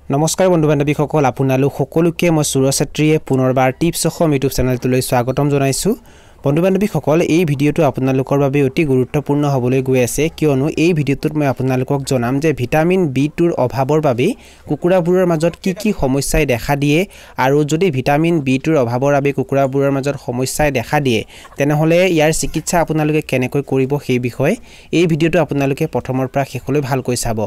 নমস্কাৰ বন্ধু বান্ধৱীসকল আপোনালোক সকলোকে মই সুৰজ ছাত্ৰীয়ে পুনৰবাৰ টিপছ অসম ইউটিউব চেনেলটোলৈ স্বাগতম জনাইছো বন্ধু বান্ধৱীসকল এই ভিডিঅটো আপোনালোকৰ বাবে অতি গুৰুত্বপূৰ্ণ হ'বলৈ গৈ আছে কিয়নো এই ভিডিঅটোত মই আপোনালোকক জনাম যে ভিটামিন B2 ৰ অভাৱৰ বাবে কুকুৰাবোৰৰ মাজত কি সমস্যাই দেখা দিয়ে আৰু যদি ভিটামিন B2 ৰ অভাৱৰ বাবে কুকুৰাবোৰৰ মাজত সমস্যাই দেখা দিয়ে তেনেহলে ইয়াৰ চিকিৎসা আপোনালোকে কেনেকৈ কৰিব সেই বিষয়ে এই ভিডিঅটো আপোনালোকে প্ৰথমৰ পৰা শেষলৈ ভালকৈ চাব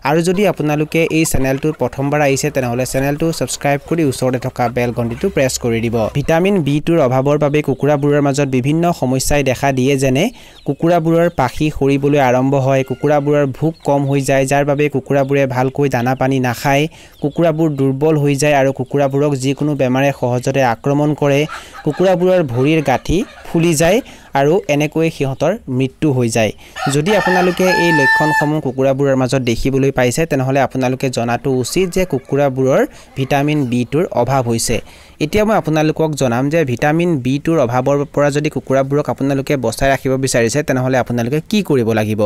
আৰু যদি আপোনালোকে এই চেনেলটো প্ৰথমবাৰ আহিছে তেনেহলে চেনেলটো সাবস্ক্ৰাইব কৰি ওচৰতে থকা বেল ঘণ্টিটো প্ৰেছ কৰি দিব ভিটামিন B2 ৰ অভাৱৰ বাবে কুকুৰাবোৰৰ মাজত বিভিন্ন সমস্যাই দেখা দিয়ে যেনে কুকুৰাবোৰৰ পাখি খৰিবলৈ আৰম্ভ হয় কুকুৰাবোৰৰ ভোক কম হৈ যায় যাৰ বাবে কুকুৰাবোৰে ভালকৈ দানা পানী নাখায় কুকুৰাবোৰ দুৰ্বল হৈ যায় আৰু কুকুৰাবোৰক যিকোনো বেমাৰে সহজতে আক্ৰমণ কৰে কুকুৰাবোৰৰ ভৰিৰ গাঁঠি ফুলি যায় আৰু এনেকৈ সিহঁতৰ মৃত্যু হৈ যায় যদি আপোনালোকে এই লক্ষণসমূহ কুকুৰাবোৰৰ মাজত দেখিবলৈ পাইছে তেনেহলে আপোনালোকে জনাটো উচিত যে কুকুৰাবোৰৰ ভিটামিন B2 ৰ অভাৱ হৈছে এতিয়া মই আপোনালোকক জনাম যে ভিটামিন B2 ৰ অভাৱৰ পৰা যদি কুকুৰাবোৰক আপোনালোকে বচাই ৰাখিব বিচাৰিছে তেনেহলে আপোনালোকে কি কৰিব লাগিব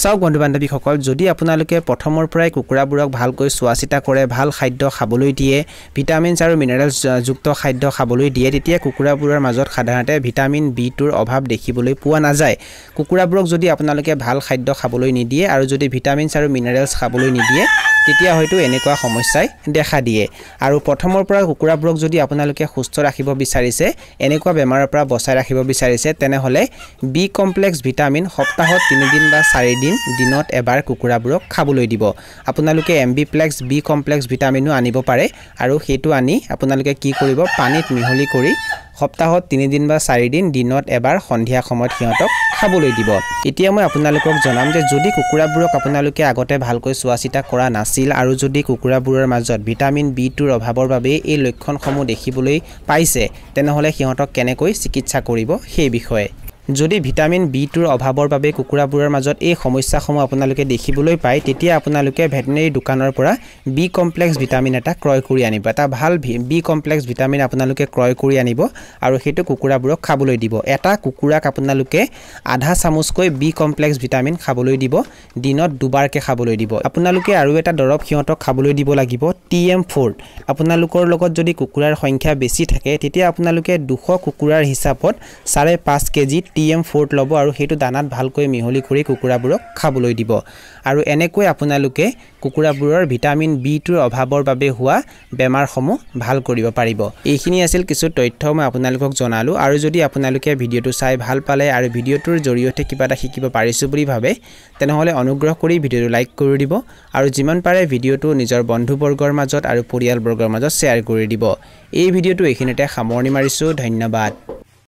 চাওক বন্ধু বান্ধৱীসকল যদি আপোনালোকে প্ৰথমৰ পৰাই কুকুৰাবোৰক ভালকৈ চোৱাচিতা কৰে ভাল খাদ্য খাবলৈ দিয়ে ভিটামিনছ আৰু মিনাৰেলছ যুক্ত খাদ্য খাবলৈ দিয়ে তেতিয়া কুকুৰাবোৰৰ মাজত সাধাৰণতে ভিটামিন B2 ৰ অভাৱ দেখিবলৈ পোৱা নাযায় কুকুৰাবোৰক যদি আপোনালোকে ভাল খাদ্য খাবলৈ নিদিয়ে আৰু যদি ভিটামিনছ আৰু মিনাৰেলছ খাবলৈ নিদিয়ে তেতিয়া হয়তো এনেকুৱা সমস্যাই দেখা দিয়ে আৰু প্ৰথমৰ পৰা কুকুৰাবোৰক যদি আপোনালোকে সুস্থ ৰাখিব বিচাৰিছে এনেকুৱা বেমাৰৰ পৰা বচাই ৰাখিব বিচাৰিছে তেনেহলে বি কমপ্লেক্স ভিটামিন সপ্তাহত 3 দিন বা 4 দিন দিনত এবাৰ কুকুৰাবোৰক খাবলৈ দিব আপোনালোকে এমবিপ্লেক্স বি কমপ্লেক্স ভিটামিনো আনিব পাৰে আৰু হেতু আনি আপোনালোকে কি কৰিব পানীত মিহলি কৰি সপ্তাহত 3 দিন বা 4 দিন দিনত এবাৰ সন্ধিয়া সময়ত সিহঁতক খাবলৈ দিব এতিয়া মই আপোনালোকক জনাম যে যদি কুকুৰাবোৰক আপোনালোকে আগতে ভালকৈ চোৱাচিতা কৰা নাছিল আৰু যদি কুকুৰাবোৰৰ মাজত ভিটামিন B2 ৰ অভাৱৰ বাবে এই লক্ষণসমূহ দেখিবলৈ পাইছে তেনেহলে সিহঁতক কেনেকৈ চিকিৎসা কৰিব সেই বিষয়ে যদি ভিটামিন B2 ৰ অভাৱৰ বাবে কুকুৰাবোৰৰ মাজত এই সমস্যাসমূহ আপোনালোকে দেখিবলৈ পায় তেতিয়া আপোনালোকে ভেটেৰিনাৰী দোকানৰ পৰা বি কমপ্লেক্স ভিটামিন এটা ক্ৰয় কৰি আনিব এটা ভাল বি কমপ্লেক্স ভিটামিন আপোনালোকে ক্ৰয় কৰি আনিব আৰু হেতু কুকুৰাবোৰক খাবলৈ দিব এটা কুকুৰাক আপোনালোকে আধা চামুচকৈ বি কমপ্লেক্স ভিটামিন খাবলৈ দিব দিনত দুবাৰকৈ খাবলৈ দিব আপোনালোকে আৰু এটা দৰব সিহঁতক খাবলৈ দিব লাগিব TM4 আপোনালোকৰ লগত যদি কুকুৰাৰ সংখ্যা বেছি থাকে তেতিয়া আপোনালোকে 200 কুকুৰাৰ হিচাপত 5.5 কেজি TM4 লব আৰু হেতু দানাত ভালকৈ মিহলি কৰি কুকুৰাবোৰক খাবলৈ দিব আৰু এনেকৈ আপোনালোকে কুকুৰাবোৰৰ ভিটামিন B2 ৰ অভাৱৰ বাবে হোৱা বেমাৰসমূহ ভাল কৰিব পাৰিব এইখিনি আছিল কিছু তথ্য মই আপোনালোকক জনালো আৰু যদি আপোনালোকে ভিডিঅটো চাই ভাল পালে আৰু ভিডিঅটোৰ জৰিয়তে কিবা এটা শিকিব পাৰিছো বুলি ভাবে তেনেহলে অনুগ্ৰহ কৰি ভিডিঅটো লাইক কৰি দিব আৰু যিমান পাৰে ভিডিঅটো নিজৰ বন্ধুবৰ্গৰ মাজত আৰু পৰিয়ালবৰ্গৰ মাজত শ্বেয়াৰ কৰি দিব এই ভিডিঅটো এইখিনিতে সামৰণি মাৰিছো ধন্যবাদ